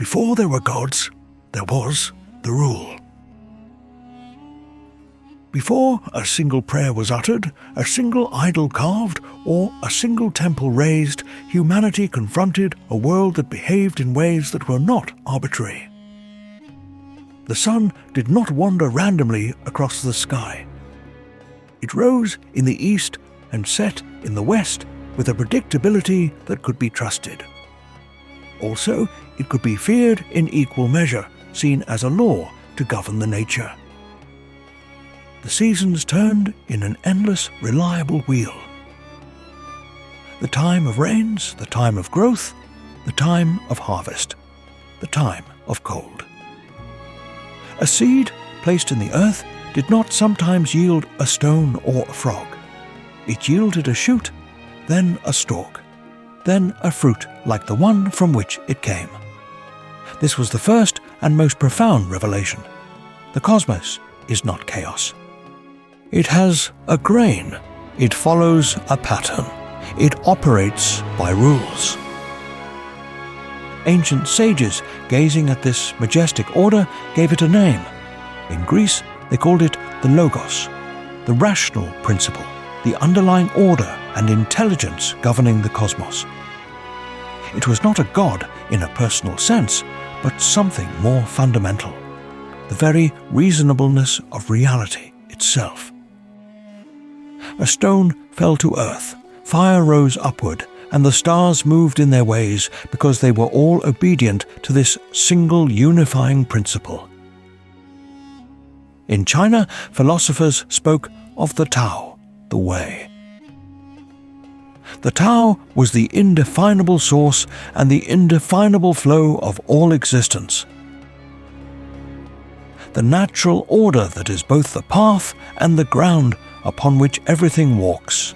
before there were gods, there was the rule. Before a single prayer was uttered, a single idol carved, or a single temple raised, humanity confronted a world that behaved in ways that were not arbitrary. The sun did not wander randomly across the sky. It rose in the east and set in the west with a predictability that could be trusted. Also, it could be feared in equal measure, seen as a law to govern the nature. The seasons turned in an endless, reliable wheel. The time of rains, the time of growth, the time of harvest, the time of cold. A seed placed in the earth did not sometimes yield a stone or a frog. It yielded a shoot, then a stalk, then a fruit like the one from which it came. This was the first and most profound revelation. The cosmos is not chaos. It has a grain. It follows a pattern. It operates by rules. Ancient sages, gazing at this majestic order, gave it a name. In Greece, they called it the Logos, the rational principle, the underlying order and intelligence governing the cosmos. It was not a god in a personal sense, but something more fundamental, the very reasonableness of reality itself. A stone fell to earth, fire rose upward, and the stars moved in their ways because they were all obedient to this single unifying principle. In China, philosophers spoke of the Tao, the way. The Tao was the indefinable source and the indefinable flow of all existence. The natural order that is both the path and the ground upon which everything walks.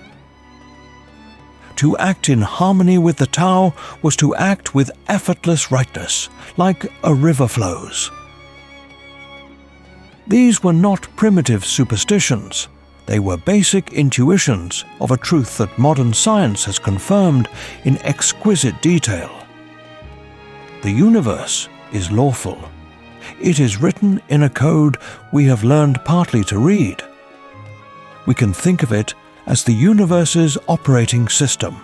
To act in harmony with the Tao was to act with effortless rightness, like a river flows. These were not primitive superstitions. They were basic intuitions of a truth that modern science has confirmed in exquisite detail. The universe is lawful. It is written in a code we have learned partly to read. We can think of it as the universe's operating system.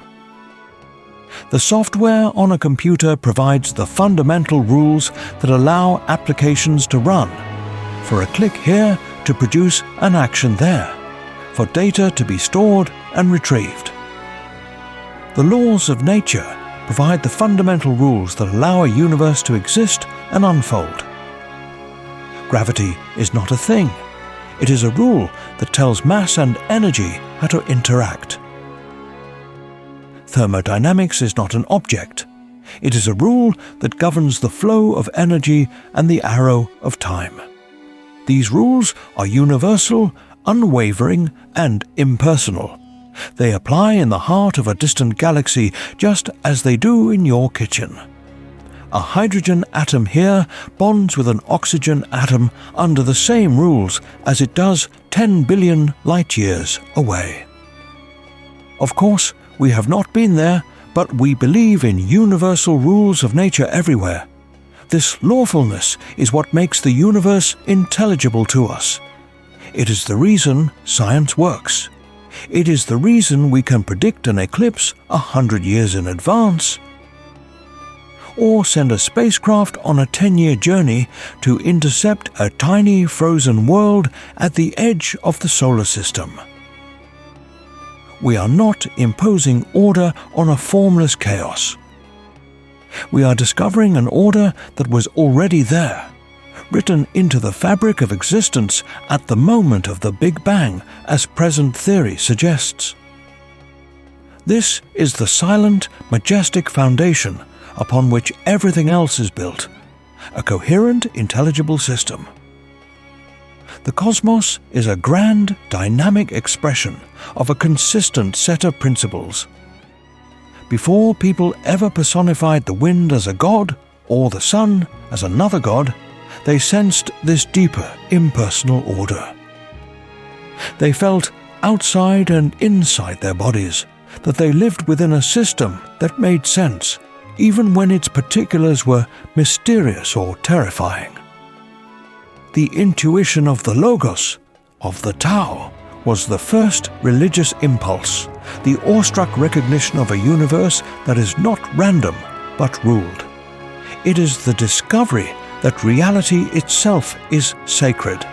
The software on a computer provides the fundamental rules that allow applications to run, for a click here to produce an action there, for data to be stored and retrieved. The laws of nature provide the fundamental rules that allow a universe to exist and unfold. Gravity is not a thing. It is a rule that tells mass and energy how to interact. Thermodynamics is not an object. It is a rule that governs the flow of energy and the arrow of time. These rules are universal, unwavering, and impersonal. They apply in the heart of a distant galaxy just as they do in your kitchen. A hydrogen atom here bonds with an oxygen atom under the same rules as it does 10 billion light-years away. Of course, we have not been there, but we believe in universal rules of nature everywhere. This lawfulness is what makes the universe intelligible to us. It is the reason science works. It is the reason we can predict an eclipse 100 years in advance, or send a spacecraft on a 10-year journey to intercept a tiny frozen world at the edge of the solar system. We are not imposing order on a formless chaos. We are discovering an order that was already there, written into the fabric of existence at the moment of the Big Bang, as present theory suggests. This is the silent, majestic foundation upon which everything else is built, a coherent, intelligible system. The cosmos is a grand, dynamic expression of a consistent set of principles. Before people ever personified the wind as a god, or the sun as another god, they sensed this deeper, impersonal order. They felt outside and inside their bodies that they lived within a system that made sense, even when its particulars were mysterious or terrifying. The intuition of the Logos, of the Tao, was the first religious impulse, the awestruck recognition of a universe that is not random but ruled. It is the discovery that reality itself is sacred,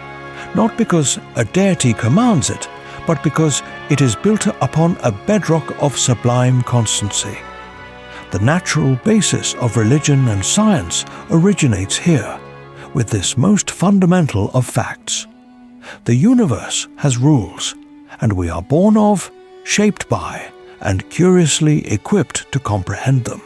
not because a deity commands it, but because it is built upon a bedrock of sublime constancy. The natural basis of religion and science originates here, with this most fundamental of facts. The universe has rules, and we are born of, shaped by, and curiously equipped to comprehend them.